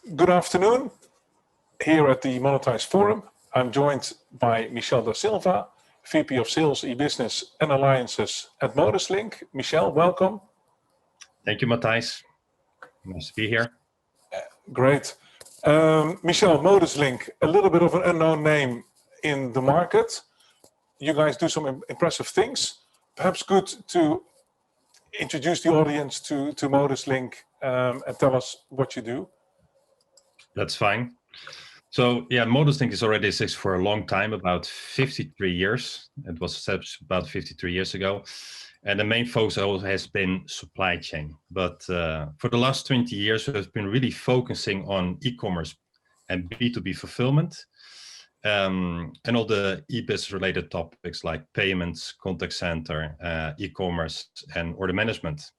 Good afternoon. Here at the Matthijs Forum, I'm joined by Michel da Silva, VP of Sales, eBusiness and Alliances at ModusLink. Michel, welcome. Thank you, Matthijs. Nice to be here. Great. Michel, ModusLink, a little bit of an unknown name in the market. You guys do some impressive things. Perhaps good to introduce the audience to ModusLink and tell us what you do. That's fine. So yeah, ModusLink is already exists for a long time, about 53 years. It was established about 53 years ago. And the main focus always has been supply chain. But for the last 20 years, we've been really focusing on e-commerce and B2B fulfillment. And all the eBusiness related topics like payments, contact center, e-commerce, and order management.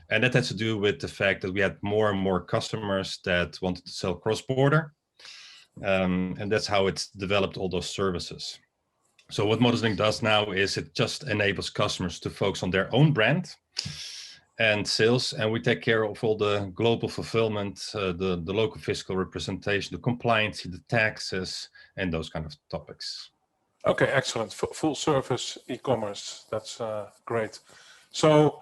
And that has to do with the fact that we had more and more customers that wanted to sell cross-border. And that's how it's developed all those services. So what ModusLink does now is it just enables customers to focus on their own brand and sales, and we take care of all the global fulfillment, the local fiscal representation, the compliance, the taxes, and those kind of topics. Okay, excellent. Full service e-commerce. That's great. So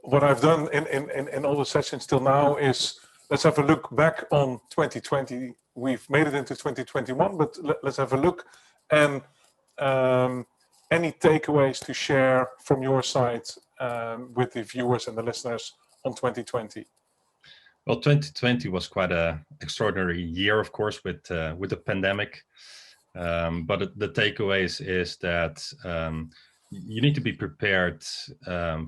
what I've done in all the sessions till now is let's have a look back on 2020. We've made it into 2021, but let's have a look. And any takeaways to share from your side with the viewers and the listeners on 2020? Well, 2020 was quite an extraordinary year, of course, with the pandemic. But the takeaways is that you need to be prepared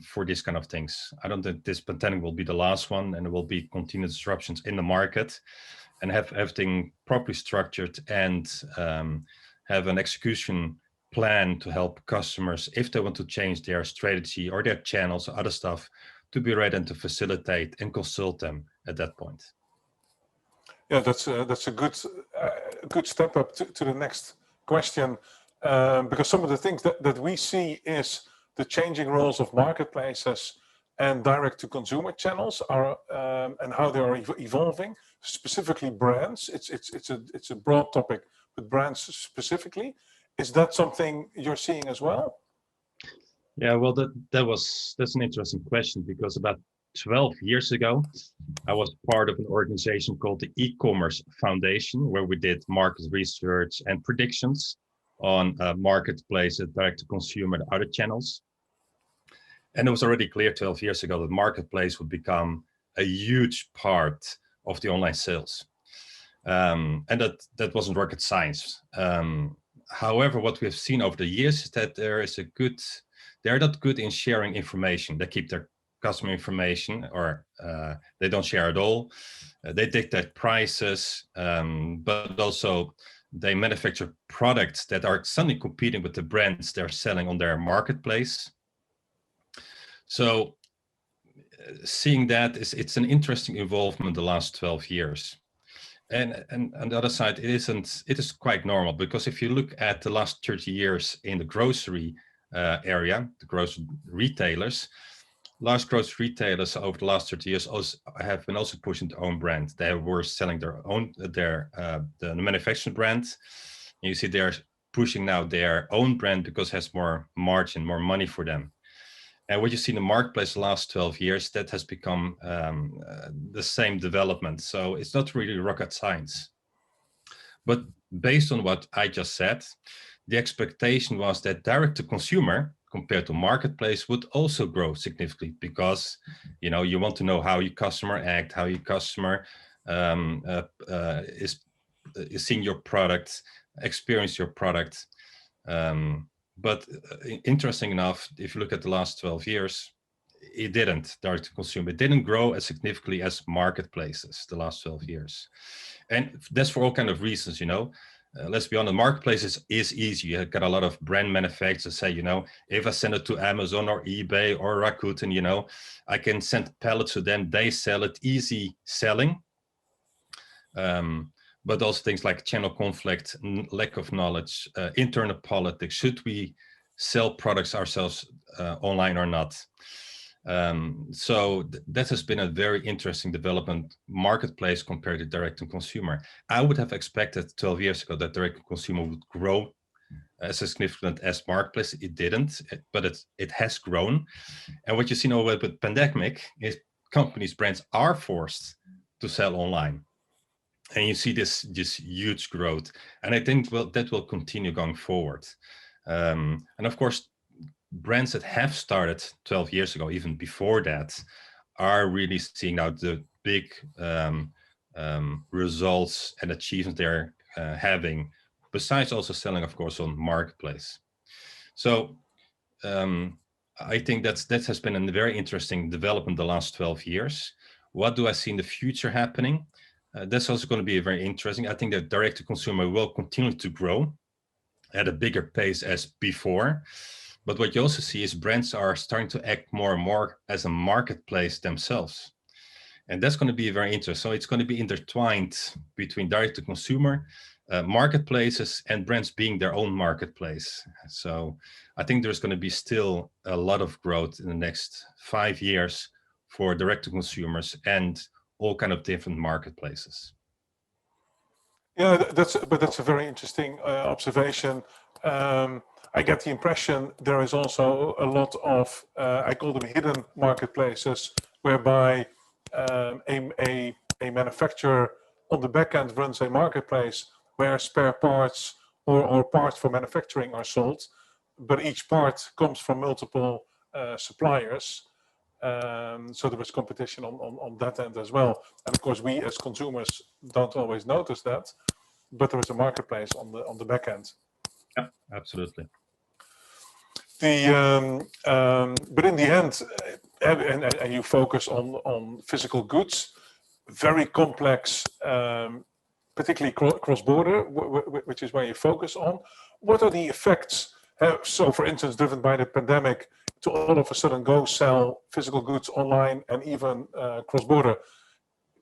for these kind of things. I don't think this pandemic will be the last one, and there will be continued disruptions in the market, and have everything properly structured and have an execution plan to help customers if they want to change their strategy or their channels or other stuff, to be ready and to facilitate and consult them at that point. Yeah, that's a good step up to the next question, because some of the things that we see is the changing roles of marketplaces and direct-to-consumer channels are and how they are evolving. Specifically, brands. It's a broad topic, but brands specifically. Is that something you're seeing as well? Yeah, well, that's an interesting question, because about 12 years ago, I was part of an organization called the E-commerce Foundation, where we did market research and predictions on marketplaces, direct-to-consumer, and other channels. And it was already clear 12 years ago that marketplace would become a huge part of the online sales. And that wasn't rocket science. However, what we have seen over the years is that they're not good in sharing information. They keep their customer information, or they don't share at all. They dictate prices, but also they manufacture products that are suddenly competing with the brands they're selling on their marketplace. So seeing that it's an interesting involvement the last 12 years. And on the other side, it is quite normal, because if you look at the last 30 years in the grocery area, the grocery retailers, large grocery retailers over the last 30 years have been also pushing their own brand. They were selling their own the manufacturing brand. You see they're pushing now their own brand because it has more margin, more money for them. And what you see in the marketplace the last 12 years, that has become the same development. So it's not really rocket science. But based on what I just said, the expectation was that direct to consumer compared to marketplace would also grow significantly, because you want to know how your customer act, how your customer is seeing your product, experience your product. But interesting enough, if you look at the last 12 years, it didn't, direct to consumer. It didn't grow as significantly as marketplaces the last 12 years. And that's for all kinds of reasons, let's be honest, marketplaces is easy. You got a lot of brand manufacturers say, if I send it to Amazon or eBay or Rakuten, I can send pallets to them, they sell it, easy selling. But also things like channel conflict, lack of knowledge, internal politics. Should we sell products ourselves online or not? So that has been a very interesting development marketplace compared to direct to consumer. I would have expected 12 years ago that direct to consumer would grow as significant as marketplace. It didn't, but it has grown. And what you see now with the pandemic is companies, brands are forced to sell online. And you see this huge growth. And I think that will continue going forward. And of course, brands that have started 12 years ago, even before that, are really seeing now the big results and achievements they're having, besides also selling, of course, on marketplace. So I think that has been a very interesting development the last 12 years. What do I see in the future happening? That's also going to be very interesting. I think that direct to consumer will continue to grow at a bigger pace as before. But what you also see is brands are starting to act more and more as a marketplace themselves. And that's going to be very interesting. So it's going to be intertwined between direct to consumer, marketplaces, and brands being their own marketplace. So I think there's going to be still a lot of growth in the next 5 years for direct to consumers and all kind of different marketplaces. Yeah, that's a very interesting observation. I get the impression there is also a lot of I call them hidden marketplaces, whereby a manufacturer on the back end runs a marketplace where spare parts or parts for manufacturing are sold, but each part comes from multiple suppliers. So there is competition on that end as well. And of course, we as consumers don't always notice that, but there is a marketplace on the back end. Yeah, absolutely. But in the end, and you focus on physical goods, very complex, particularly cross-border, which is where you focus on. What are the effects? So, for instance, driven by the pandemic, to all of a sudden go sell physical goods online and even cross-border.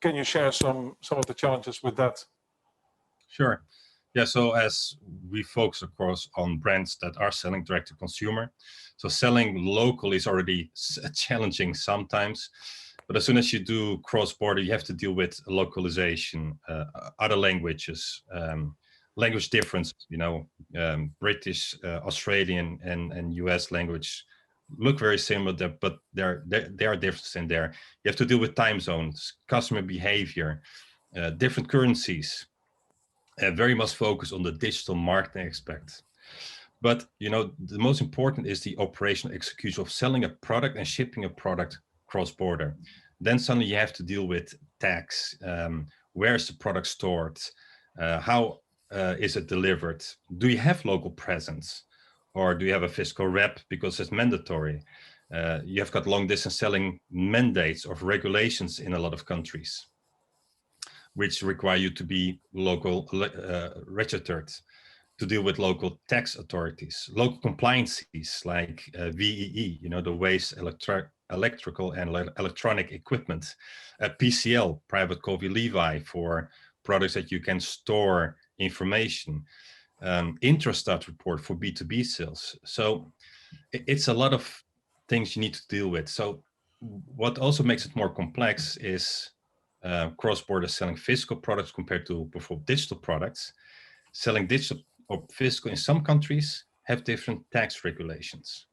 Can you share some of the challenges with that? Sure. Yeah, so as we focus, of course, on brands that are selling direct to consumer, so selling locally is already challenging sometimes. But as soon as you do cross-border, you have to deal with localization, other languages, language difference, British, Australian, and US language look very similar, but there are differences in there. You have to deal with time zones, customer behavior, different currencies. Very much focus on the digital marketing aspect. But the most important is the operational execution of selling a product and shipping a product cross-border. Then suddenly you have to deal with tax. Where is the product stored? How is it delivered? Do you have local presence? Or do you have a fiscal rep because it's mandatory? You have got long distance selling mandates of regulations in a lot of countries, which require you to be local registered, to deal with local tax authorities, local compliances like VEE, the waste electrical and electronic equipment, PCL, private copy Levi, for products that you can store information, Intrastat report for B2B sales. So it's a lot of things you need to deal with. So what also makes it more complex is cross-border selling physical products compared to before digital products. Selling digital or physical in some countries have different tax regulations.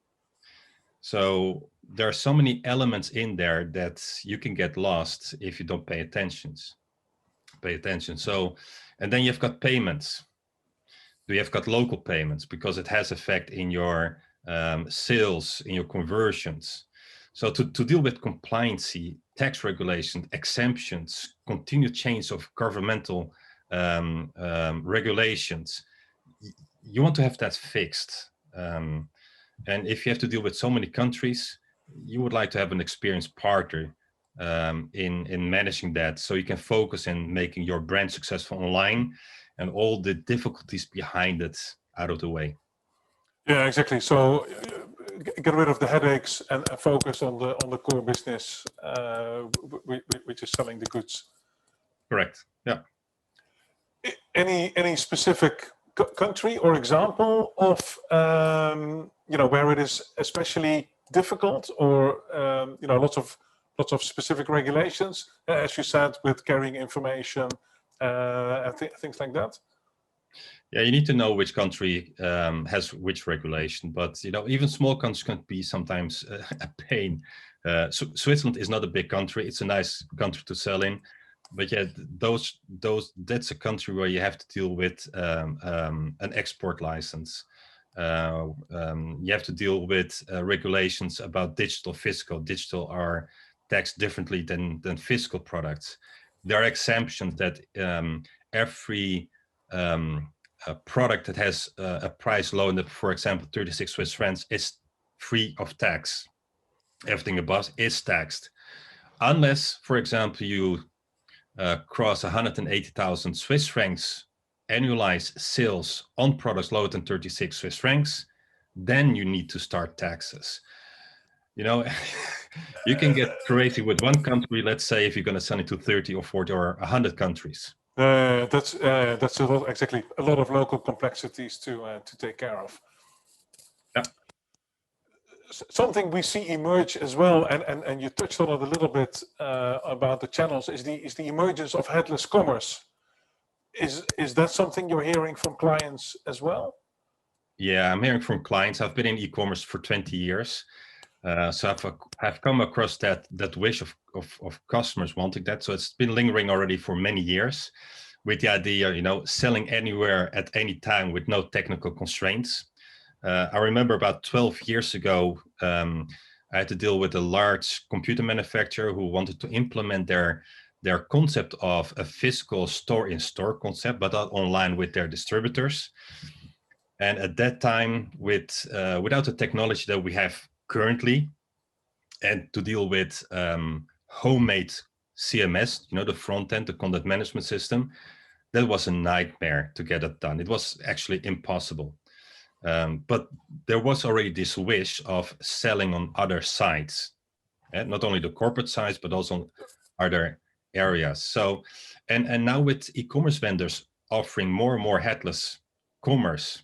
So there are so many elements in there that you can get lost if you don't pay attention. So, and then you've got payments. You've got local payments because it has effect in your sales, in your conversions. So to deal with compliancy, tax regulation, exemptions, continued change of governmental regulations, you want to have that fixed. And if you have to deal with so many countries, you would like to have an experienced partner in managing that, so you can focus in making your brand successful online and all the difficulties behind it out of the way. Yeah, exactly. So get rid of the headaches and focus on the core business, which is selling the goods. Correct. Yeah. Any specific country or example of where it is especially difficult, or lots of specific regulations, as you said, with carrying information and things like that? Yeah, you need to know which country has which regulation, but even small countries can be sometimes a pain. Switzerland is not a big country; it's a nice country to sell in, but yeah, that's a country where you have to deal with an export license. You have to deal with regulations about digital, physical. Digital are taxed differently than physical products. There are exemptions that every a product that has a price low, for example, 36 Swiss francs, is free of tax. Everything above is taxed. Unless, for example, you cross 180,000 Swiss francs annualized sales on products lower than 36 Swiss francs, then you need to start taxes. You can get crazy with one country, let's say, if you're going to sell it to 30 or 40 or 100 countries. That's a lot, exactly, a lot of local complexities to take care of. Yeah. Something we see emerge as well, and you touched on it a little bit about the channels, is the emergence of headless commerce. Is that something you're hearing from clients as well? Yeah, I'm hearing from clients. I've been in e-commerce for 20 years. So I've come across that wish of customers wanting that. So it's been lingering already for many years, with the idea, selling anywhere at any time with no technical constraints. I remember about 12 years ago, I had to deal with a large computer manufacturer who wanted to implement their concept of a physical store-in-store concept, but not online with their distributors. And at that time, without the technology that we have currently, and to deal with homemade CMS, the front end, the content management system, that was a nightmare to get it done. It was actually impossible. But there was already this wish of selling on other sites, not only the corporate sites, but also other areas. So, and now with e-commerce vendors offering more and more headless commerce,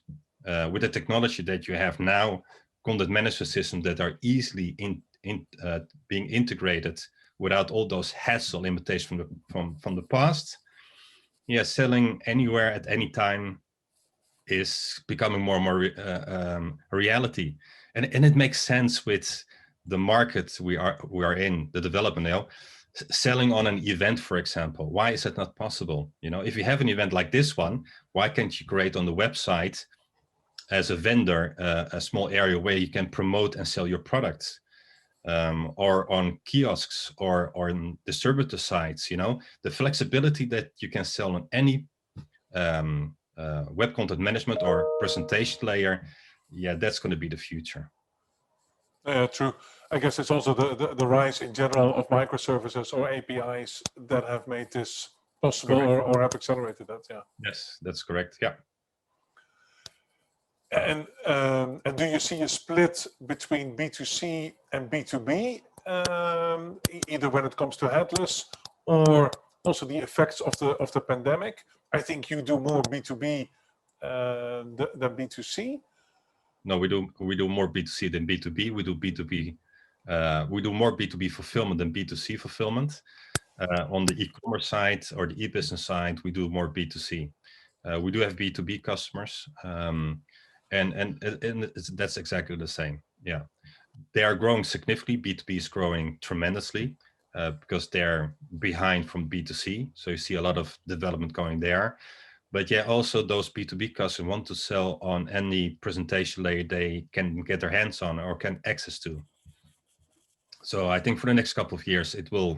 with the technology that you have now, content management systems that are easily being integrated without all those hassle limitations from the past. Yeah, selling anywhere at any time is becoming more and more a reality, and it makes sense with the market we are in, the development now. Selling on an event, for example, why is that not possible? If you have an event like this one, why can't you create on the website as a vendor a small area where you can promote and sell your products, or on kiosks or on distributor sites? The flexibility that you can sell on any web content management or presentation layer, yeah, that's going to be the future. True. I guess it's also the rise in general of microservices or APIs that have made this possible, or have accelerated that. Yeah. Yes, that's correct. Yeah. And do you see a split between B2C and B2B, either when it comes to headless, or also the effects of the pandemic? I think you do more B2B than B2C. No, we do more B2C than B2B. We do B2B. We do more B2B fulfillment than B2C fulfillment. On the e-commerce side or the eBusiness side, we do more B2C. We do have B2B customers, and that's exactly the same. Yeah, they are growing significantly. B2B is growing tremendously because they're behind from B2C. So you see a lot of development going there. But yeah, also those B2B customers want to sell on any presentation layer they can get their hands on or can access to. So I think for the next couple of years, the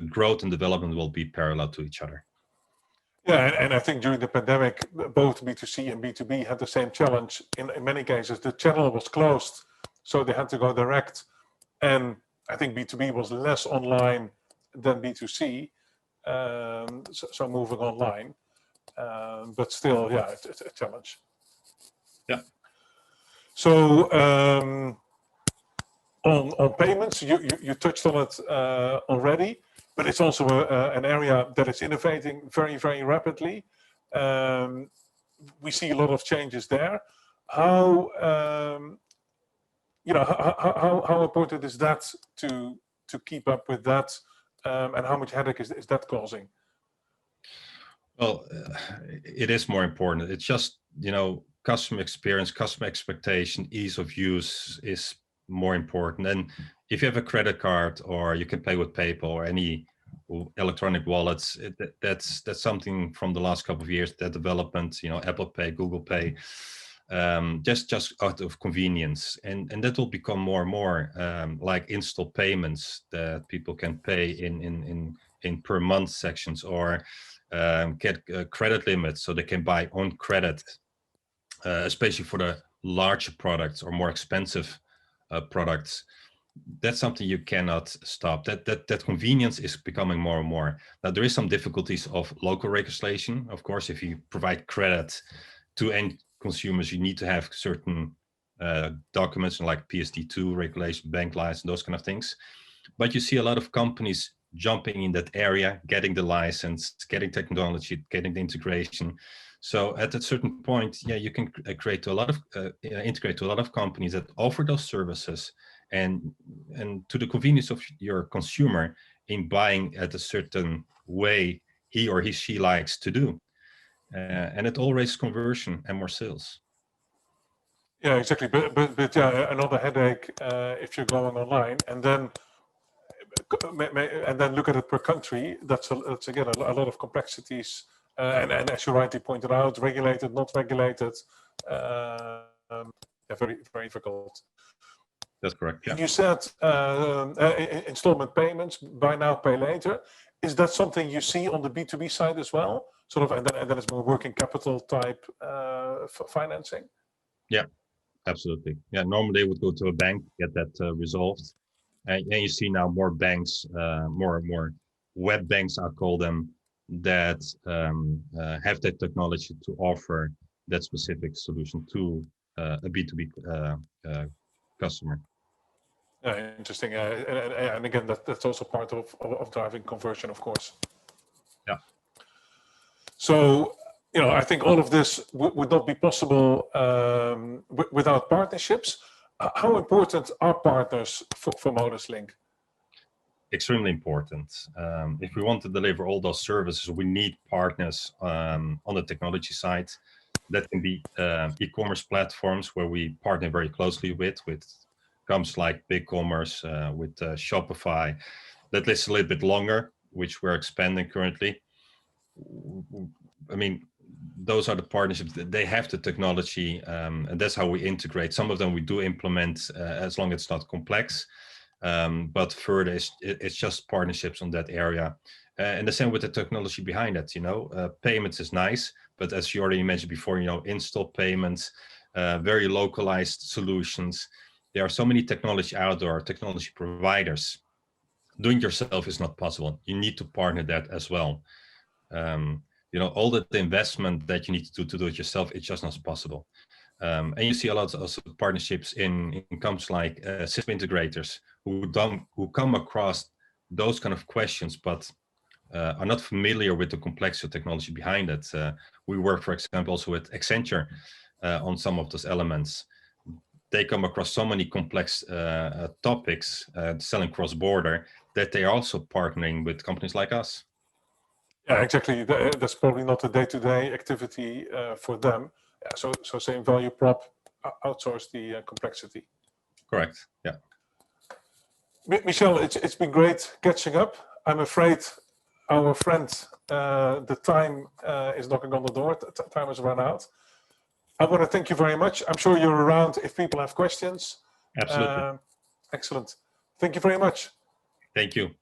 growth and development will be parallel to each other. Yeah, and I think during the pandemic, both B2C and B2B had the same challenge. In many cases, the channel was closed, so they had to go direct. And I think B2B was less online than B2C, so moving online. But still, yeah, it's a challenge. Yeah. So on payments, you touched on it already, but it's also an area that is innovating very, very rapidly. We see a lot of changes there. How how important is that to keep up with that, and how much headache is that causing? Well, it is more important. It's just, customer experience, customer expectation, ease of use is more important. And if you have a credit card, or you can pay with PayPal or any electronic wallets, that's something from the last couple of years, that development, Apple Pay, Google Pay, just out of convenience, and that will become more and more like install payments that people can pay in per month sections, or get credit limits so they can buy on credit, especially for the larger products or more expensive products. That's something you cannot stop. That convenience is becoming more and more. Now, there is some difficulties of local legislation. Of course, if you provide credit to end consumers, you need to have certain documents like PSD2 regulation, bank license, those kind of things. But you see a lot of companies jumping in that area, getting the license, getting technology, getting the integration. So at a certain point, you can integrate to a lot of companies that offer those services, and to the convenience of your consumer in buying at a certain way he or she likes to do. And it all raises conversion and more sales. Yeah, exactly. But yeah, another headache if you're going online and then look at it per country. That's again a lot of complexities, and as you rightly pointed out, regulated, not regulated, very very difficult. That's correct. Yeah. You said installment payments, buy now, pay later. Is that something you see on the B2B side as well? Sort of, and then it's more working capital type financing. Yeah, absolutely. Yeah, normally they would go to a bank, get that resolved, and you see now more banks, more and more web banks, I call them, that have that technology to offer that specific solution to a B2B customer. Yeah, interesting. And again, that's also part of driving conversion, of course. Yeah. So, I think all of this would not be possible without partnerships. How important are partners for ModusLink? Extremely important. If we want to deliver all those services, we need partners on the technology side. That can be e-commerce platforms where we partner very closely with comes like BigCommerce, with Shopify. That lists a little bit longer, which we're expanding currently. I mean, those are the partnerships. They have the technology, and that's how we integrate. Some of them we do implement as long as it's not complex. But further, it's just partnerships on that area. And the same with the technology behind it. Payments is nice, but as you already mentioned before, install payments, very localized solutions. There are so many technology providers. Doing it yourself is not possible. You need to partner that as well. All the investment that you need to do it yourself, it's just not possible. And you see a lot of partnerships in companies like system integrators who come across those kind of questions, but are not familiar with the complexity of technology behind it. We work, for example, also with Accenture on some of those elements. They come across so many complex topics selling cross-border that they are also partnering with companies like us. Yeah, exactly. That's probably not a day-to-day activity for them. Yeah, so same value prop, outsource the complexity. Correct. Yeah. Michel, it's been great catching up. I'm afraid our friend, the time is knocking on the door. Time has run out. I want to thank you very much. I'm sure you're around if people have questions. Absolutely. Excellent. Thank you very much. Thank you.